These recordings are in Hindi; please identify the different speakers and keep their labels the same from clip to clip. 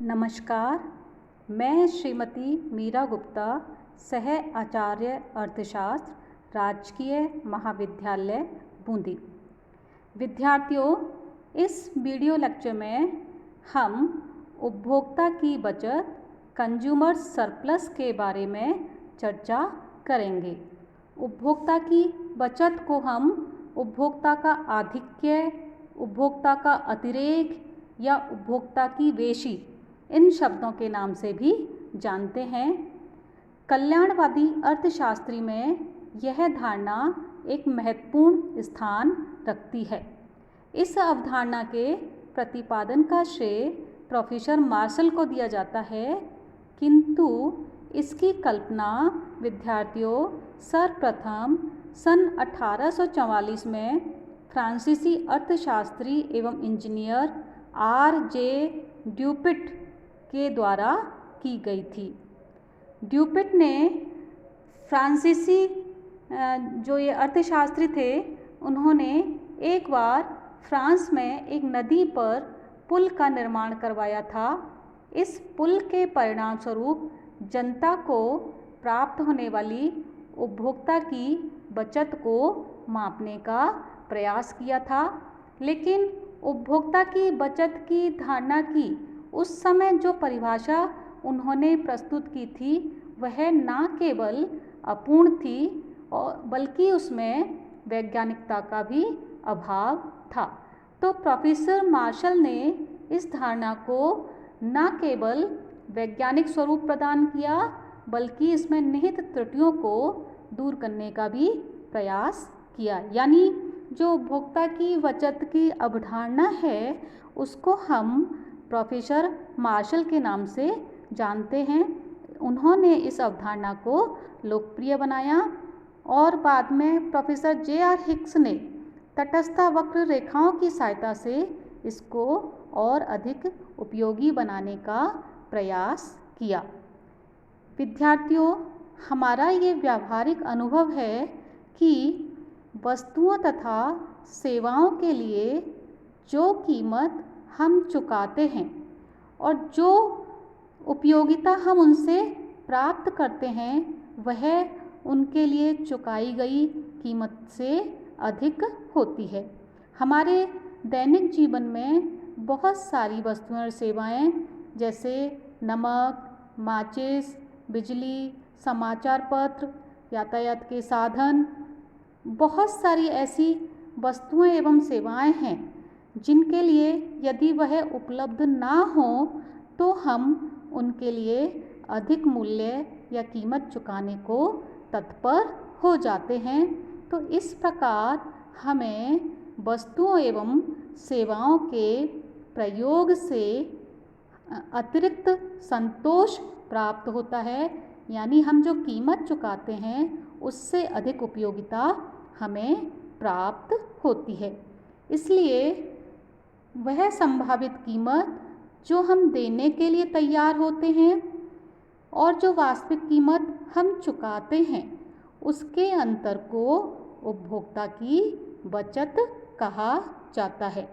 Speaker 1: नमस्कार, मैं श्रीमती मीरा गुप्ता, सह आचार्य अर्थशास्त्र, राजकीय महाविद्यालय बूंदी। विद्यार्थियों, इस वीडियो लेक्चर में हम उपभोक्ता की बचत कंज्यूमर सरप्लस के बारे में चर्चा करेंगे। उपभोक्ता की बचत को हम उपभोक्ता का आधिक्य, उपभोक्ता का अतिरेक या उपभोक्ता की वेशी इन शब्दों के नाम से भी जानते हैं। कल्याणवादी अर्थशास्त्री में यह धारणा एक महत्वपूर्ण स्थान रखती है। इस अवधारणा के प्रतिपादन का श्रेय प्रोफेसर मार्शल को दिया जाता है, किंतु इसकी कल्पना विद्यार्थियों सर्वप्रथम सन 1844 में फ्रांसीसी अर्थशास्त्री एवं इंजीनियर R.J. ड्यूपिट के द्वारा की गई थी। ड्यूपिट ने फ्रांसीसी जो ये अर्थशास्त्री थे, उन्होंने एक बार फ्रांस में एक नदी पर पुल का निर्माण करवाया था। इस पुल के परिणाम स्वरूप जनता को प्राप्त होने वाली उपभोक्ता की बचत को मापने का प्रयास किया था, लेकिन उपभोक्ता की बचत की धारणा की उस समय जो परिभाषा उन्होंने प्रस्तुत की थी वह न केवल अपूर्ण थी और बल्कि उसमें वैज्ञानिकता का भी अभाव था। तो प्रोफेसर मार्शल ने इस धारणा को न केवल वैज्ञानिक स्वरूप प्रदान किया बल्कि इसमें निहित त्रुटियों को दूर करने का भी प्रयास किया। यानी जो उपभोक्ता की बचत की अवधारणा है उसको हम प्रोफेसर मार्शल के नाम से जानते हैं। उन्होंने इस अवधारणा को लोकप्रिय बनाया और बाद में प्रोफेसर J.R. हिक्स ने तटस्थ वक्र रेखाओं की सहायता से इसको और अधिक उपयोगी बनाने का प्रयास किया। विद्यार्थियों, हमारा ये व्यावहारिक अनुभव है कि वस्तुओं तथा सेवाओं के लिए जो कीमत हम चुकाते हैं और जो उपयोगिता हम उनसे प्राप्त करते हैं वह उनके लिए चुकाई गई कीमत से अधिक होती है। हमारे दैनिक जीवन में बहुत सारी वस्तुएं और सेवाएं जैसे नमक, माचिस, बिजली, समाचार पत्र, यातायात के साधन, बहुत सारी ऐसी वस्तुएं एवं सेवाएं हैं जिनके लिए यदि वह उपलब्ध ना हो तो हम उनके लिए अधिक मूल्य या कीमत चुकाने को तत्पर हो जाते हैं। तो इस प्रकार हमें वस्तुओं एवं सेवाओं के प्रयोग से अतिरिक्त संतोष प्राप्त होता है, यानी हम जो कीमत चुकाते हैं उससे अधिक उपयोगिता हमें प्राप्त होती है। इसलिए वह संभावित कीमत जो हम देने के लिए तैयार होते हैं और जो वास्तविक कीमत हम चुकाते हैं उसके अंतर को उपभोक्ता की बचत कहा जाता है।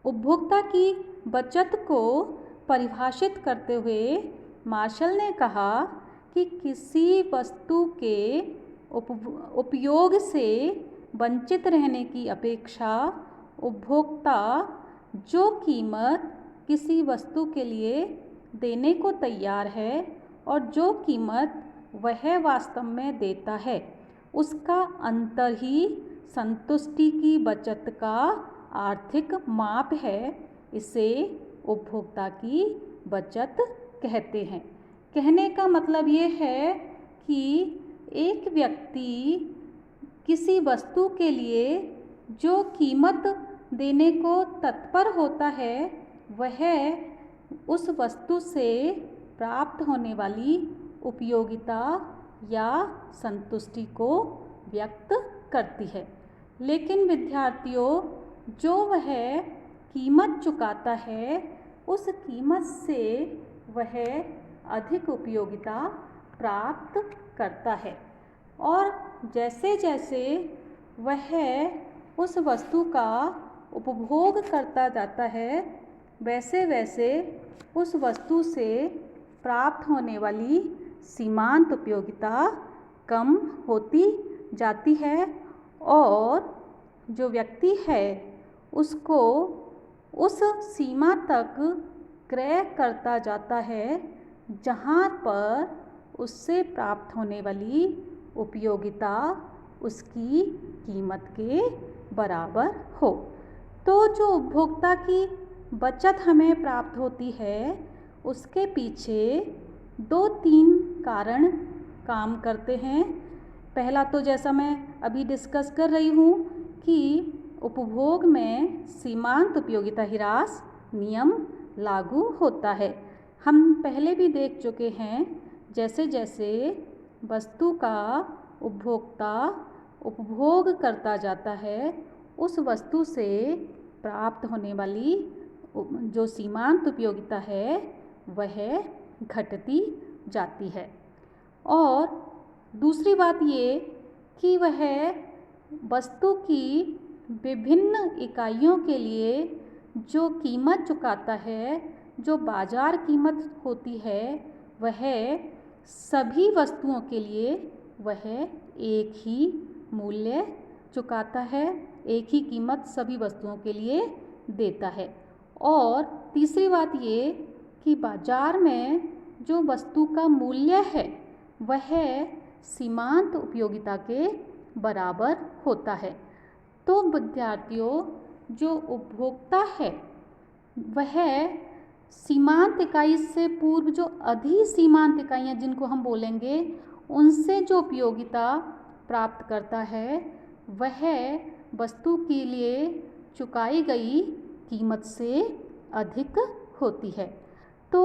Speaker 1: उपभोक्ता की बचत को परिभाषित करते हुए मार्शल ने कहा कि किसी वस्तु के उपयोग से वंचित रहने की अपेक्षा उपभोक्ता जो कीमत किसी वस्तु के लिए देने को तैयार है और जो कीमत वह वास्तव में देता है उसका अंतर ही संतुष्टि की बचत का आर्थिक माप है। इसे उपभोक्ता की बचत कहते हैं। कहने का मतलब ये है कि एक व्यक्ति किसी वस्तु के लिए जो कीमत देने को तत्पर होता है वह उस वस्तु से प्राप्त होने वाली उपयोगिता या संतुष्टि को व्यक्त करती है। लेकिन विद्यार्थियों, जो वह कीमत चुकाता है उस कीमत से वह अधिक उपयोगिता प्राप्त करता है और जैसे जैसे वह उस वस्तु का उपभोग करता जाता है वैसे वैसे उस वस्तु से प्राप्त होने वाली सीमांत उपयोगिता कम होती जाती है और जो व्यक्ति है उसको उस सीमा तक क्रय करता जाता है जहाँ पर उससे प्राप्त होने वाली उपयोगिता उसकी कीमत के बराबर हो। तो जो उपभोक्ता की बचत हमें प्राप्त होती है उसके पीछे 2-3 कारण काम करते हैं। पहला तो जैसा मैं अभी डिस्कस कर रही हूँ कि उपभोग में सीमांत उपयोगिता ह्रास नियम लागू होता है। हम पहले भी देख चुके हैं जैसे जैसे वस्तु का उपभोक्ता उपभोग करता जाता है उस वस्तु से प्राप्त होने वाली जो सीमांत उपयोगिता है वह घटती जाती है। और दूसरी बात ये कि वह वस्तु की विभिन्न इकाइयों के लिए जो कीमत चुकाता है, जो बाजार कीमत होती है, वह सभी वस्तुओं के लिए वह एक ही मूल्य चुकाता है, एक ही कीमत सभी वस्तुओं के लिए देता है। और तीसरी बात ये कि बाजार में जो वस्तु का मूल्य है वह सीमांत उपयोगिता के बराबर होता है। तो विद्यार्थियों, जो उपभोक्ता है वह सीमांत इकाई से पूर्व जो अधिसीमांत इकाइयाँ जिनको हम बोलेंगे उनसे जो उपयोगिता प्राप्त करता है वह वस्तु के लिए चुकाई गई कीमत से अधिक होती है। तो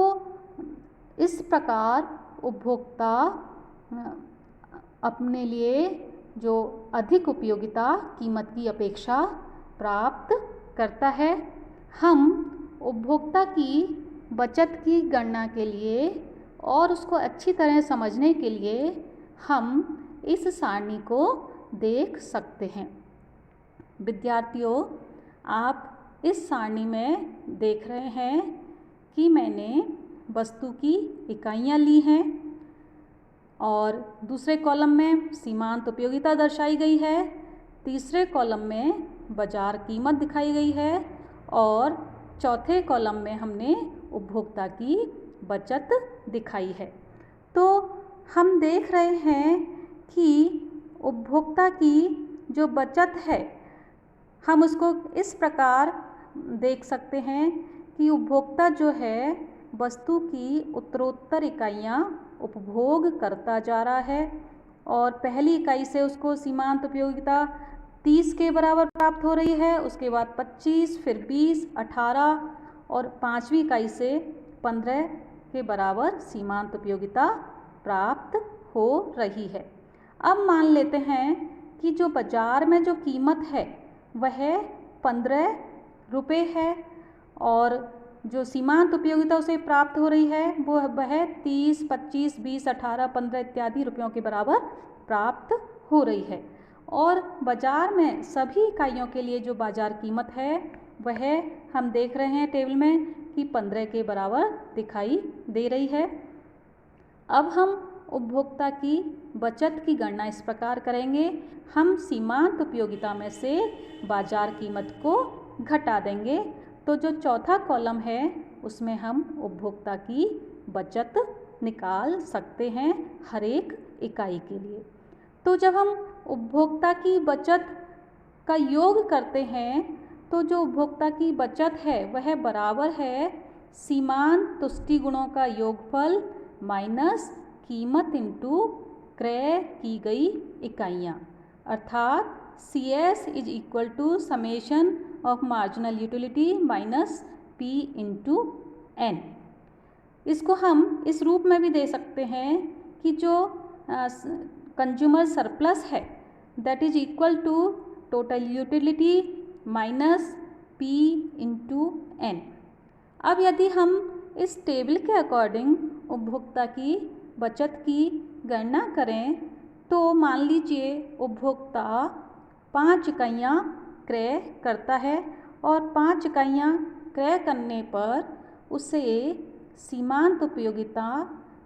Speaker 1: इस प्रकार उपभोक्ता अपने लिए जो अधिक उपयोगिता कीमत की अपेक्षा प्राप्त करता है। हम उपभोक्ता की बचत की गणना के लिए और उसको अच्छी तरह समझने के लिए हम इस सारणी को देख सकते हैं। विद्यार्थियों, आप इस सारणी में देख रहे हैं कि मैंने वस्तु की इकाइयाँ ली हैं और दूसरे कॉलम में सीमांत उपयोगिता दर्शाई गई है, तीसरे कॉलम में बाजार कीमत दिखाई गई है और चौथे कॉलम में हमने उपभोक्ता की बचत दिखाई है। तो हम देख रहे हैं कि उपभोक्ता की जो बचत है हम उसको इस प्रकार देख सकते हैं कि उपभोक्ता जो है वस्तु की उत्तरोत्तर इकाइयाँ उपभोग करता जा रहा है और पहली इकाई से उसको सीमांत उपयोगिता 30 के बराबर प्राप्त हो रही है, उसके बाद 25, फिर 20, 18 और पाँचवीं इकाई से 15 के बराबर सीमांत उपयोगिता प्राप्त हो रही है। अब मान लेते हैं कि जो बाजार में जो कीमत है वह 15 रुपये है और जो सीमांत उपयोगिता उसे प्राप्त हो रही है वह 30, 25, 20, 18, 15 इत्यादि रुपयों के बराबर प्राप्त हो रही है। और बाजार में सभी इकाइयों के लिए जो बाजार कीमत है वह हम देख रहे हैं टेबल में कि 15 के बराबर दिखाई दे रही है। अब हम उपभोक्ता की बचत की गणना इस प्रकार करेंगे। हम सीमांत उपयोगिता में से बाजार कीमत को घटा देंगे। तो जो चौथा कॉलम है उसमें हम उपभोक्ता की बचत निकाल सकते हैं हर एक इकाई के लिए। तो जब हम उपभोक्ता की बचत का योग करते हैं तो जो उपभोक्ता की बचत है वह बराबर है सीमांत तुष्टि गुणों का योगफल माइनस कीमत इंटू क्रय की गई इकाइयाँ, अर्थात CS is equal to summation of marginal utility minus P into N। इसको हम इस रूप में भी दे सकते हैं कि जो कंज्यूमर सरप्लस है that is equal to total utility minus P into N। अब यदि हम इस टेबल के अकॉर्डिंग उपभोक्ता की बचत की गणना करें तो मान लीजिए उपभोक्ता 5 इकाइयाँ क्रय करता है और 5 इकाइयाँ क्रय करने पर उसे सीमांत उपयोगिता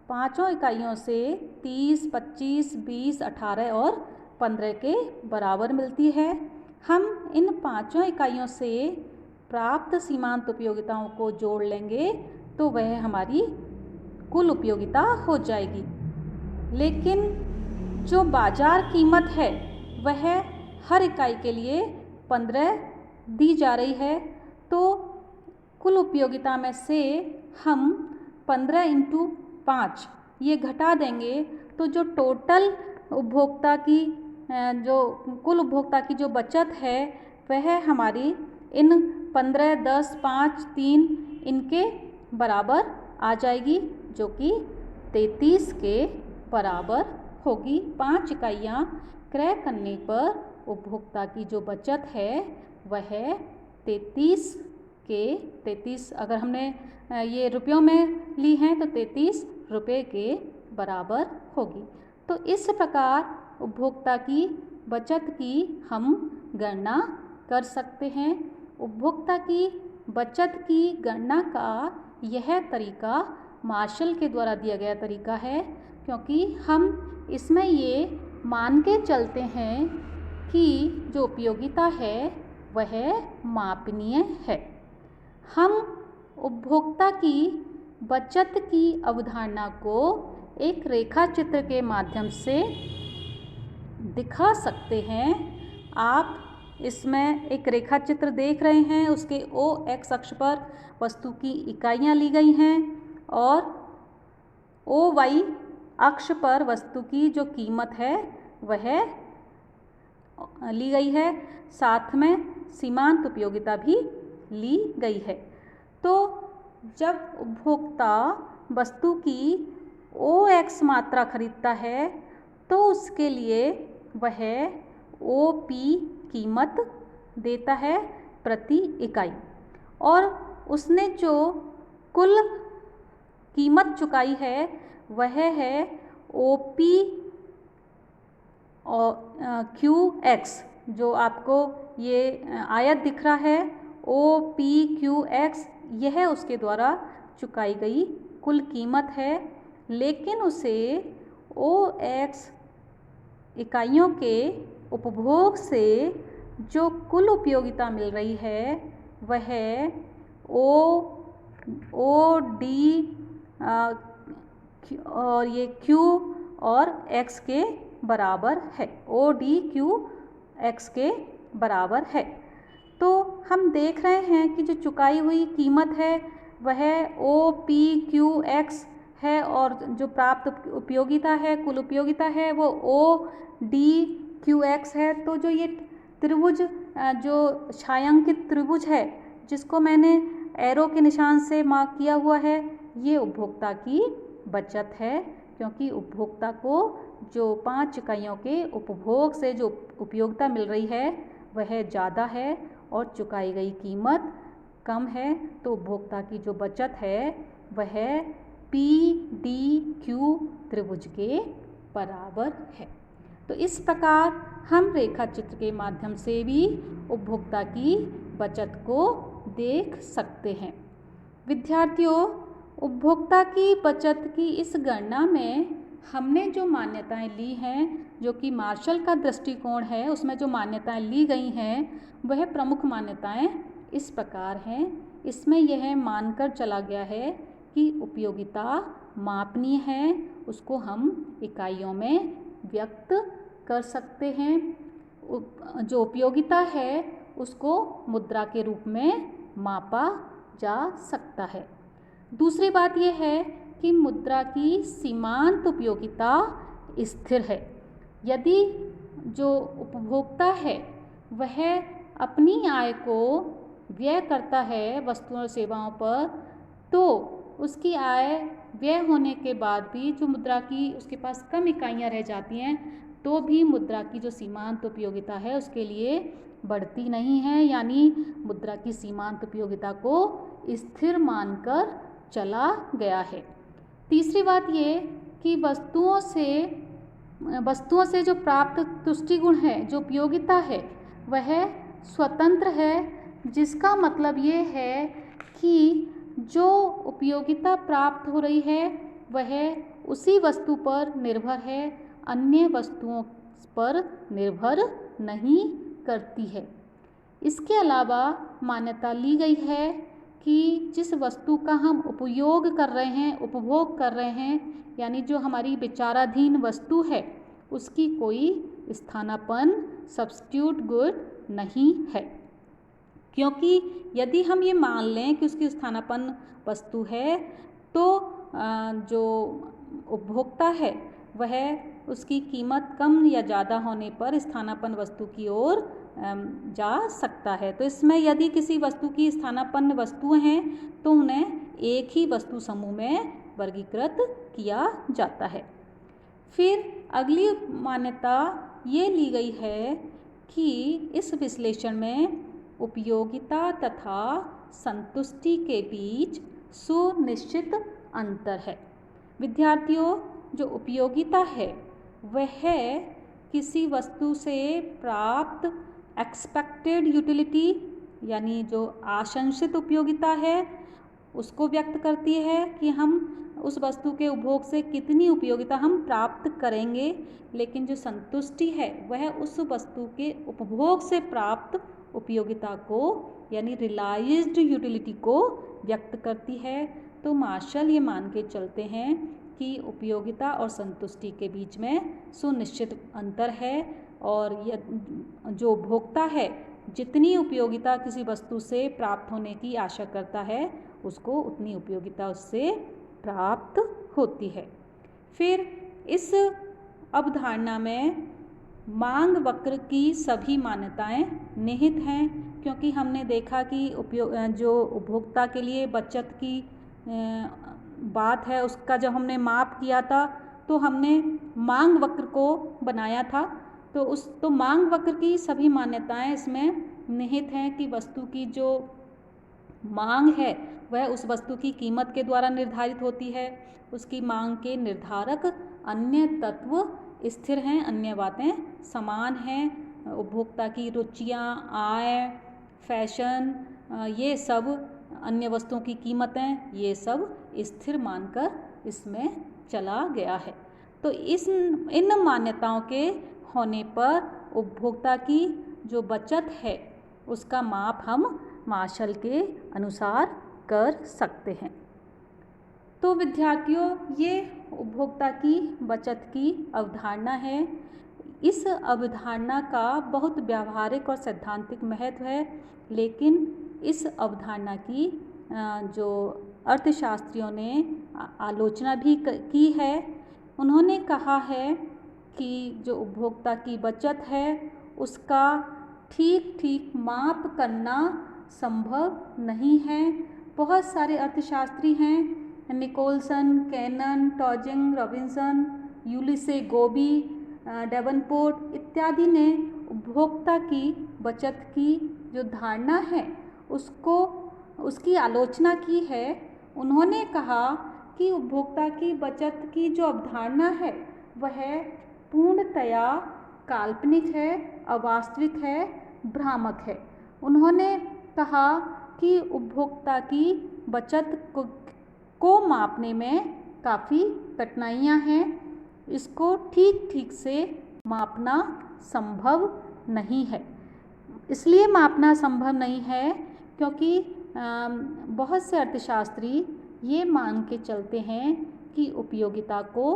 Speaker 1: पाँचों इकाइयों से 30, 25, 20, 18 और 15 के बराबर मिलती है। हम इन पाँचों इकाइयों से प्राप्त सीमांत उपयोगिताओं को जोड़ लेंगे तो वह हमारी कुल उपयोगिता हो जाएगी। लेकिन जो बाजार कीमत है वह हर इकाई के लिए 15 दी जा रही है, तो कुल उपयोगिता में से हम 15 × 5 ये घटा देंगे तो जो टोटल उपभोक्ता की जो कुल उपभोक्ता की जो बचत है वह हमारी इन 15, 10, 5, 3 इनके बराबर आ जाएगी, जो कि 33 के बराबर होगी। 5 इकाइयाँ क्रय करने पर उपभोक्ता की जो बचत है वह 33 अगर हमने ये रुपयों में ली हैं तो 33 रुपये के बराबर होगी। तो इस प्रकार उपभोक्ता की बचत की हम गणना कर सकते हैं। उपभोक्ता की बचत की गणना का यह तरीका मार्शल के द्वारा दिया गया तरीका है, क्योंकि हम इसमें ये मान के चलते हैं कि जो उपयोगिता है वह मापनीय है। हम उपभोक्ता की बचत की अवधारणा को एक रेखा चित्र के माध्यम से दिखा सकते हैं। आप इसमें एक रेखा चित्र देख रहे हैं, उसके OX अक्ष पर वस्तु की इकाइयाँ ली गई हैं और OY अक्ष पर वस्तु की जो कीमत है वह ली गई है, साथ में सीमांत उपयोगिता भी ली गई है। तो जब उपभोक्ता वस्तु की OX मात्रा खरीदता है तो उसके लिए वह OP कीमत देता है प्रति इकाई, और उसने जो कुल कीमत चुकाई है वह है OP और QX, जो आपको ये आयत दिख रहा है OPQX, यह उसके द्वारा चुकाई गई कुल कीमत है। लेकिन उसे OX इकाइयों के उपभोग से जो कुल उपयोगिता मिल रही है वह OD और ये Q और X के बराबर है, ODQX के बराबर है। तो हम देख रहे हैं कि जो चुकाई हुई कीमत है वह OPQX है और जो प्राप्त उपयोगिता है, कुल उपयोगिता है, वो ODQX है। तो जो ये त्रिभुज, जो छायांकित त्रिभुज है जिसको मैंने एरो के निशान से मार्क किया हुआ है, ये उपभोक्ता की बचत है, क्योंकि उपभोक्ता को जो 5 इकाइयों के उपभोग से जो उपयोगिता मिल रही है वह ज़्यादा है और चुकाई गई कीमत कम है। तो उपभोक्ता की जो बचत है वह PDQ त्रिभुज के बराबर है। तो इस प्रकार हम रेखा चित्र के माध्यम से भी उपभोक्ता की बचत को देख सकते हैं। विद्यार्थियों, उपभोक्ता की बचत की इस गणना में हमने जो मान्यताएं ली हैं, जो कि मार्शल का दृष्टिकोण है, उसमें जो मान्यताएं ली गई हैं वह प्रमुख मान्यताएं इस प्रकार हैं। इसमें यह मानकर चला गया है कि उपयोगिता मापनीय है, उसको हम इकाइयों में व्यक्त कर सकते हैं। जो उपयोगिता है उसको मुद्रा के रूप में मापा जा सकता है। दूसरी बात यह है कि मुद्रा की सीमांत उपयोगिता स्थिर है। यदि जो उपभोक्ता है वह अपनी आय को व्यय करता है वस्तुओं और सेवाओं पर, तो उसकी आय व्यय होने के बाद भी जो मुद्रा की उसके पास कम इकाइयाँ रह जाती हैं, तो भी मुद्रा की जो सीमांत उपयोगिता है उसके लिए बढ़ती नहीं है, यानी मुद्रा की सीमांत उपयोगिता को स्थिर मानकर चला गया है। तीसरी बात ये कि वस्तुओं से जो प्राप्त तुष्टिगुण है, जो उपयोगिता है, वह स्वतंत्र है, जिसका मतलब ये है कि जो उपयोगिता प्राप्त हो रही है वह उसी वस्तु पर निर्भर है, अन्य वस्तुओं पर निर्भर नहीं करती है। इसके अलावा मान्यता ली गई है कि जिस वस्तु का हम उपयोग कर रहे हैं, उपभोग कर रहे हैं, यानी जो हमारी विचाराधीन वस्तु है, उसकी कोई स्थानापन्न सब्स्टिट्यूट गुड नहीं है। क्योंकि यदि हम ये मान लें कि उसकी स्थानापन्न वस्तु है तो जो उपभोक्ता है वह उसकी कीमत कम या ज़्यादा होने पर स्थानापन्न वस्तु की ओर जा सकता है। तो इसमें यदि किसी वस्तु की स्थानापन्न वस्तुएं हैं तो उन्हें एक ही वस्तु समूह में वर्गीकृत किया जाता है। फिर अगली मान्यता ये ली गई है कि इस विश्लेषण में उपयोगिता तथा संतुष्टि के बीच सुनिश्चित अंतर है। विद्यार्थियों, जो उपयोगिता है वह किसी वस्तु से प्राप्त एक्सपेक्टेड यूटिलिटी, यानी जो आशंसित उपयोगिता है उसको व्यक्त करती है कि हम उस वस्तु के उपभोग से कितनी उपयोगिता हम प्राप्त करेंगे। लेकिन जो संतुष्टि है वह उस वस्तु के उपभोग से प्राप्त उपयोगिता को, यानी रियलाइज्ड यूटिलिटी को व्यक्त करती है। तो मार्शल ये मान के चलते हैं कि उपयोगिता और संतुष्टि के बीच में सुनिश्चित अंतर है और जो उपभोक्ता है जितनी उपयोगिता किसी वस्तु से प्राप्त होने की आशा करता है उसको उतनी उपयोगिता उससे प्राप्त होती है। फिर इस अवधारणा में मांग वक्र की सभी मान्यताएं निहित हैं, क्योंकि हमने देखा कि जो उपभोक्ता के लिए बचत की बात है उसका जब हमने माप किया था तो हमने मांग वक्र को बनाया था। तो मांग वक्र की सभी मान्यताएं इसमें निहित हैं कि वस्तु की जो मांग है वह उस वस्तु की कीमत के द्वारा निर्धारित होती है। उसकी मांग के निर्धारक अन्य तत्व स्थिर हैं, अन्य बातें समान हैं। उपभोक्ता की रुचियाँ, आय, फैशन, ये सब अन्य वस्तुओं की कीमतें, ये सब स्थिर मानकर इसमें चला गया है। तो इन मान्यताओं के होने पर उपभोक्ता की जो बचत है उसका माप हम मार्शल के अनुसार कर सकते हैं। तो विद्यार्थियों, ये उपभोक्ता की बचत की अवधारणा है। इस अवधारणा का बहुत व्यावहारिक और सैद्धांतिक महत्व है, लेकिन इस अवधारणा की जो अर्थशास्त्रियों ने आलोचना भी की है। उन्होंने कहा है कि जो उपभोक्ता की बचत है उसका ठीक ठीक माप करना संभव नहीं है। बहुत सारे अर्थशास्त्री हैं, निकोलसन, कैनन, टॉजिंग, रॉबिन्सन, यूलिसे गोबी, डेवनपोर्ट इत्यादि ने उपभोक्ता की बचत की जो धारणा है उसकी आलोचना की है। उन्होंने कहा कि उपभोक्ता की बचत की जो अवधारणा है वह पूर्णतया काल्पनिक है, अवास्तविक है, भ्रामक है। उन्होंने कहा कि उपभोक्ता की बचत को मापने में काफ़ी कठिनाइयाँ हैं। इसको ठीक ठीक से मापना संभव नहीं है। इसलिए मापना संभव नहीं है क्योंकि बहुत से अर्थशास्त्री ये मान के चलते हैं कि उपयोगिता को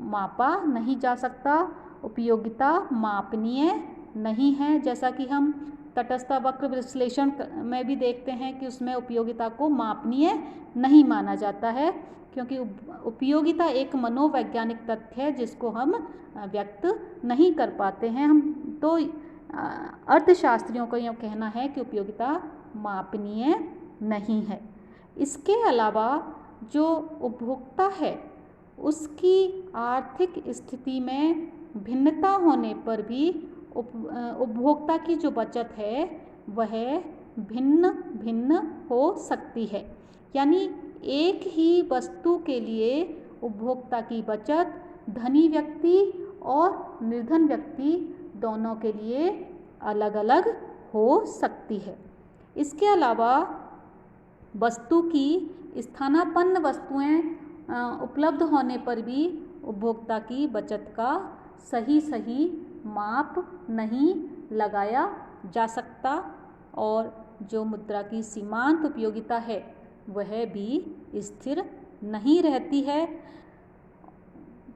Speaker 1: मापा नहीं जा सकता, उपयोगिता मापनीय नहीं है। जैसा कि हम तटस्थ वक्र विश्लेषण में भी देखते हैं कि उसमें उपयोगिता को मापनीय नहीं माना जाता है, क्योंकि उपयोगिता एक मनोवैज्ञानिक तथ्य है जिसको हम व्यक्त नहीं कर पाते हैं। हम तो अर्थशास्त्रियों का यह कहना है कि उपयोगिता मापनीय नहीं है। इसके अलावा जो उपभोक्ता है उसकी आर्थिक स्थिति में भिन्नता होने पर भी उपभोक्ता की जो बचत है वह भिन्न भिन्न हो सकती है। यानी एक ही वस्तु के लिए उपभोक्ता की बचत धनी व्यक्ति और निर्धन व्यक्ति दोनों के लिए अलग अलग हो सकती है। इसके अलावा वस्तु की स्थानापन्न वस्तुएं उपलब्ध होने पर भी उपभोक्ता की बचत का सही माप नहीं लगाया जा सकता और जो मुद्रा की सीमांत उपयोगिता है वह भी स्थिर नहीं रहती है।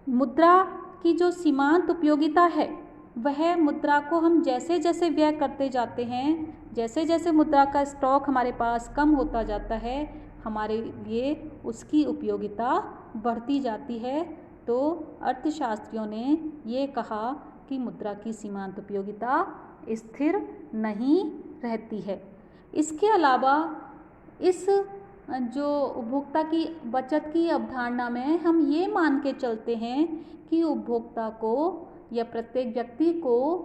Speaker 1: मुद्रा की जो सीमांत उपयोगिता है वह मुद्रा को हम जैसे जैसे व्यय करते जाते हैं, जैसे जैसे मुद्रा का स्टॉक हमारे पास कम होता जाता है, हमारे लिए उसकी उपयोगिता बढ़ती जाती है। तो अर्थशास्त्रियों ने ये कहा कि मुद्रा की सीमांत उपयोगिता स्थिर नहीं रहती है। इसके अलावा इस जो उपभोक्ता की बचत की अवधारणा में हम ये मान के चलते हैं कि उपभोक्ता को या प्रत्येक व्यक्ति को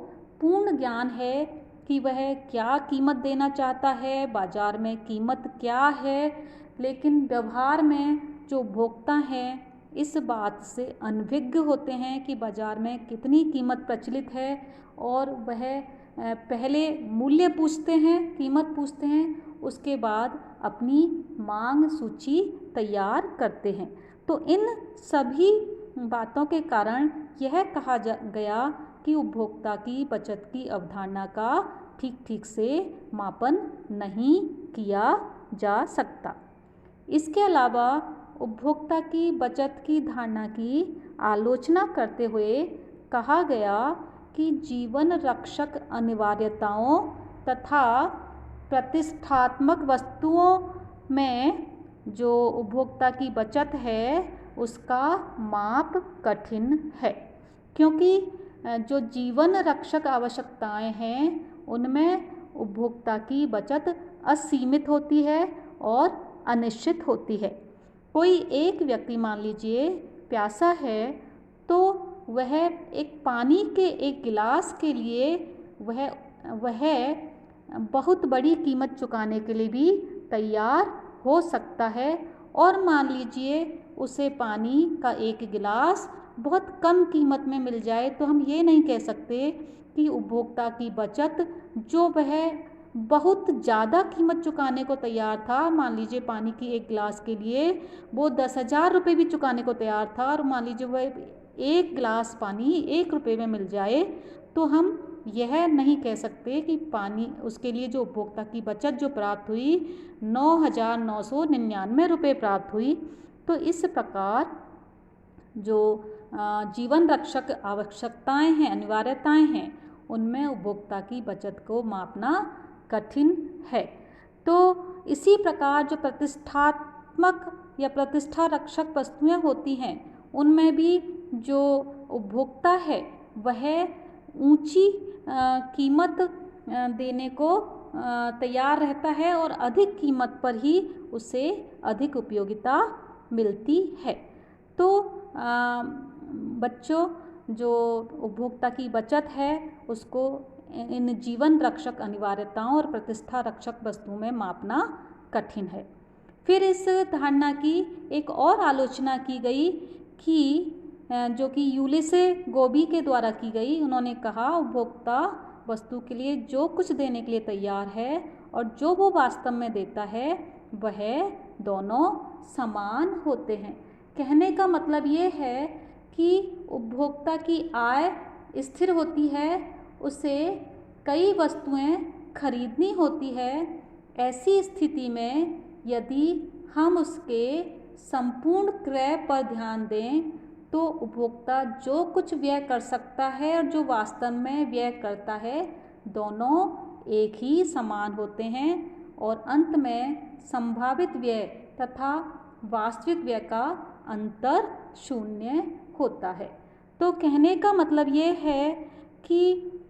Speaker 1: पूर्ण ज्ञान है कि वह क्या कीमत देना चाहता है, बाजार में कीमत क्या है, लेकिन व्यवहार में जो उपभोक्ता हैं इस बात से अनभिज्ञ होते हैं कि बाजार में कितनी कीमत प्रचलित है और वह पहले मूल्य पूछते हैं, कीमत पूछते हैं, उसके बाद अपनी मांग सूची तैयार करते हैं। तो इन सभी बातों के कारण यह कहा गया कि उपभोक्ता की बचत की अवधारणा का ठीक से मापन नहीं किया जा सकता। इसके अलावा उपभोक्ता की बचत की धारणा की आलोचना करते हुए कहा गया कि जीवन रक्षक अनिवार्यताओं तथा प्रतिष्ठात्मक वस्तुओं में जो उपभोक्ता की बचत है उसका माप कठिन है, क्योंकि जो जीवन रक्षक आवश्यकताएं हैं उनमें उपभोक्ता की बचत असीमित होती है और अनिश्चित होती है। कोई एक व्यक्ति मान लीजिए प्यासा है तो वह एक पानी के एक गिलास के लिए वह बहुत बड़ी कीमत चुकाने के लिए भी तैयार हो सकता है। और मान लीजिए उसे पानी का एक गिलास बहुत कम कीमत में मिल जाए तो हम ये नहीं कह सकते कि उपभोक्ता की बचत जो वह बहुत ज़्यादा कीमत चुकाने को तैयार था, मान लीजिए पानी की एक गिलास के लिए वो 10,000 रुपये भी चुकाने को तैयार था और मान लीजिए वह एक गिलास पानी 1 रुपये में मिल जाए, तो हम यह नहीं कह सकते कि पानी उसके लिए जो उपभोक्ता की बचत जो प्राप्त हुई 9,999 रुपये प्राप्त हुई। तो इस प्रकार जो जीवन रक्षक आवश्यकताएं हैं, अनिवार्यताएं हैं, उनमें उपभोक्ता की बचत को मापना कठिन है। तो इसी प्रकार जो प्रतिष्ठात्मक या प्रतिष्ठा रक्षक वस्तुएं होती हैं उनमें भी जो उपभोक्ता है वह ऊंची कीमत देने को तैयार रहता है और अधिक कीमत पर ही उसे अधिक उपयोगिता मिलती है। तो बच्चों, जो उपभोक्ता की बचत है उसको इन जीवन रक्षक अनिवार्यताओं और प्रतिष्ठा रक्षक वस्तुओं में मापना कठिन है। फिर इस धारणा की एक और आलोचना की गई कि जो कि यूलिसे गोबी के द्वारा की गई। उन्होंने कहा उपभोक्ता वस्तु के लिए जो कुछ देने के लिए तैयार है और जो वो वास्तव में देता है वह दोनों समान होते हैं। कहने का मतलब ये है कि उपभोक्ता की आय स्थिर होती है, उसे कई वस्तुएं खरीदनी होती है। ऐसी स्थिति में यदि हम उसके संपूर्ण क्रय पर ध्यान दें तो उपभोक्ता जो कुछ व्यय कर सकता है और जो वास्तव में व्यय करता है दोनों एक ही समान होते हैं और अंत में संभावित व्यय तथा वास्तविक व्यय का अंतर शून्य होता है। तो कहने का मतलब ये है कि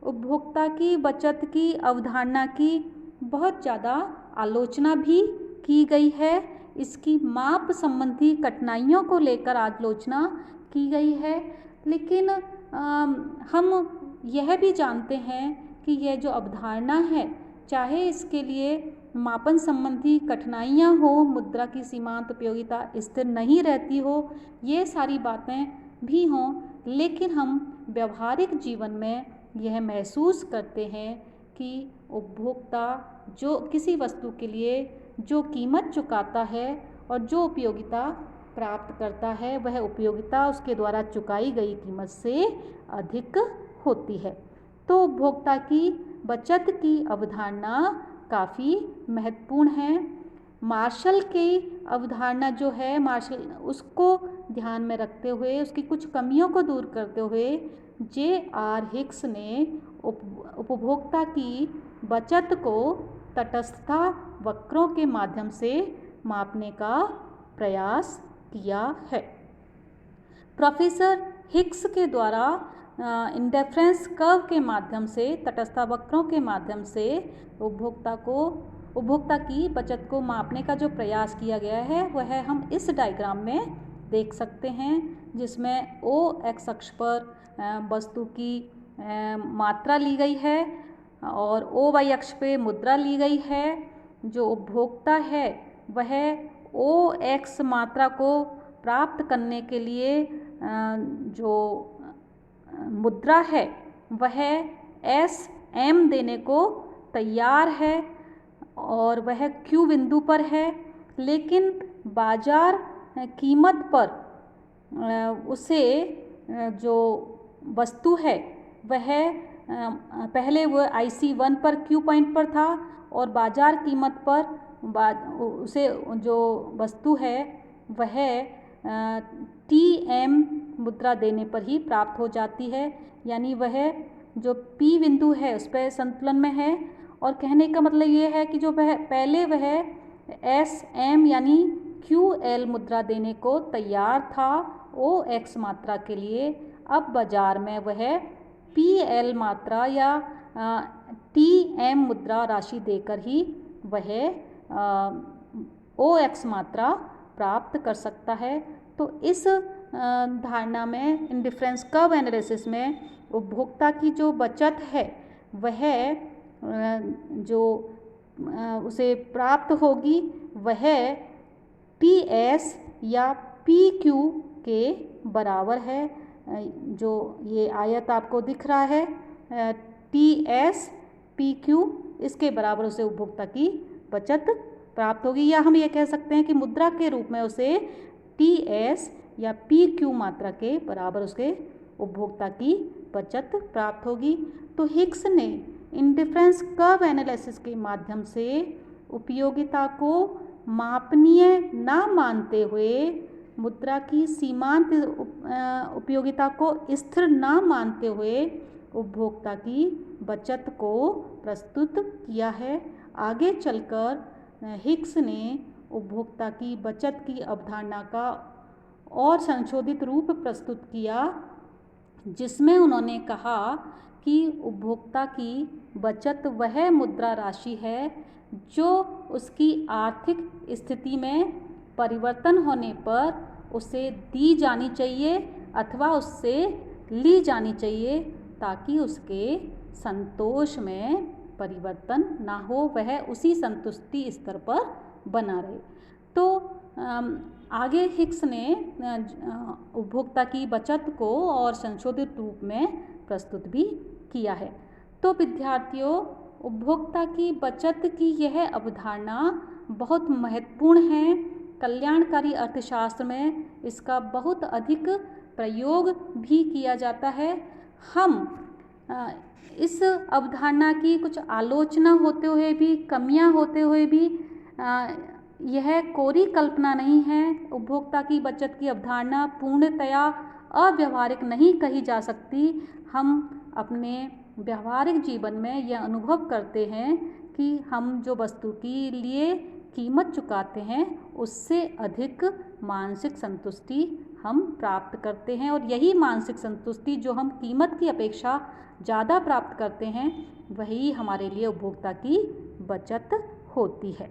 Speaker 1: उपभोक्ता की बचत की अवधारणा की बहुत ज़्यादा आलोचना भी की गई है। इसकी माप संबंधी कठिनाइयों को लेकर आलोचना की गई है, लेकिन हम यह भी जानते हैं कि यह जो अवधारणा है, चाहे इसके लिए मापन संबंधी कठिनाइयाँ हो, मुद्रा की सीमांत उपयोगिता स्थिर नहीं रहती हो, ये सारी बातें भी हों, लेकिन हम व्यवहारिक जीवन में यह महसूस करते हैं कि उपभोक्ता जो किसी वस्तु के लिए जो कीमत चुकाता है और जो उपयोगिता प्राप्त करता है वह उपयोगिता उसके द्वारा चुकाई गई कीमत से अधिक होती है। तो उपभोक्ता की बचत की अवधारणा काफ़ी महत्वपूर्ण है। मार्शल की अवधारणा जो है, मार्शल उसको ध्यान में रखते हुए, उसकी कुछ कमियों को दूर करते हुए J.R. हिक्स ने उपभोक्ता की बचत को तटस्थता वक्रों के माध्यम से मापने का प्रयास किया है। प्रोफेसर हिक्स के द्वारा इंडिफरेंस कर्व के माध्यम से, तटस्थता वक्रों के माध्यम से उपभोक्ता की बचत को मापने का जो प्रयास किया गया है वह हम इस डायग्राम में देख सकते हैं, जिसमें ओ एक्स अक्ष पर वस्तु की मात्रा ली गई है और ओ वाई अक्ष पे मुद्रा ली गई है। जो उपभोक्ता है वह ओ एक्स मात्रा को प्राप्त करने के लिए जो मुद्रा है वह एस एम देने को तैयार है और वह क्यू बिंदु पर है, लेकिन बाजार कीमत पर उसे जो वस्तु है वह पहले वह IC1 पर क्यू पॉइंट पर था और बाजार कीमत पर उसे जो वस्तु है वह TM मुद्रा देने पर ही प्राप्त हो जाती है, यानी वह जो P बिंदु है उस पर संतुलन में है। और कहने का मतलब ये है कि जो वह पहले वह SM यानी QL मुद्रा देने को तैयार था OX मात्रा के लिए, अब बाजार में वह PL मात्रा या TM मुद्रा राशि देकर ही वह OX मात्रा प्राप्त कर सकता है। तो इस धारणा में, इंडिफरेंस कर्व एनालिसिस में, उपभोक्ता की जो बचत है वह जो उसे प्राप्त होगी वह PS या PQ के बराबर है। जो ये आयत आपको दिख रहा है TS PQ, इसके बराबर उसे उपभोक्ता की बचत प्राप्त होगी, या हम ये कह सकते हैं कि मुद्रा के रूप में उसे TS या PQ मात्रा के बराबर उसके उपभोक्ता की बचत प्राप्त होगी। तो हिक्स ने इंडिफरेंस कर्व एनालिसिस के माध्यम से उपयोगिता को मापनीय न मानते हुए, मुद्रा की सीमांत उपयोगिता को स्थिर न मानते हुए उपभोक्ता की बचत को प्रस्तुत किया है। आगे चलकर हिक्स ने उपभोक्ता की बचत की अवधारणा का और संशोधित रूप प्रस्तुत किया, जिसमें उन्होंने कहा कि उपभोक्ता की बचत वह मुद्रा राशि है जो उसकी आर्थिक स्थिति में परिवर्तन होने पर उसे दी जानी चाहिए अथवा उससे ली जानी चाहिए, ताकि उसके संतोष में परिवर्तन ना हो, वह उसी संतुष्टि स्तर पर बना रहे। तो आगे हिक्स ने उपभोक्ता की बचत को और संशोधित रूप में प्रस्तुत भी किया है। तो विद्यार्थियों, उपभोक्ता की बचत की यह अवधारणा बहुत महत्वपूर्ण है। कल्याणकारी अर्थशास्त्र में इसका बहुत अधिक प्रयोग भी किया जाता है। हम इस अवधारणा की कुछ आलोचना होते हुए भी, कमियां होते हुए भी, यह कोरी कल्पना नहीं है। उपभोक्ता की बचत की अवधारणा पूर्णतया अव्यावहारिक नहीं कही जा सकती। हम अपने व्यावहारिक जीवन में यह अनुभव करते हैं कि हम जो वस्तु के लिए कीमत चुकाते हैं उससे अधिक मानसिक संतुष्टि हम प्राप्त करते हैं, और यही मानसिक संतुष्टि जो हम कीमत की अपेक्षा ज़्यादा प्राप्त करते हैं वही हमारे लिए उपभोक्ता की बचत होती है।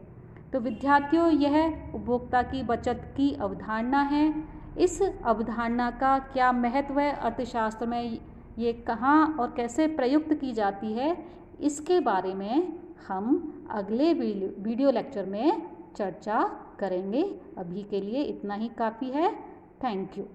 Speaker 1: तो विद्यार्थियों, यह उपभोक्ता की बचत की अवधारणा है। इस अवधारणा का क्या महत्व है अर्थशास्त्र में, ये कहाँ और कैसे प्रयुक्त की जाती है, इसके बारे में हम अगले वीडियो लेक्चर में चर्चा करेंगे। अभी के लिए इतना ही काफ़ी है। Thank you.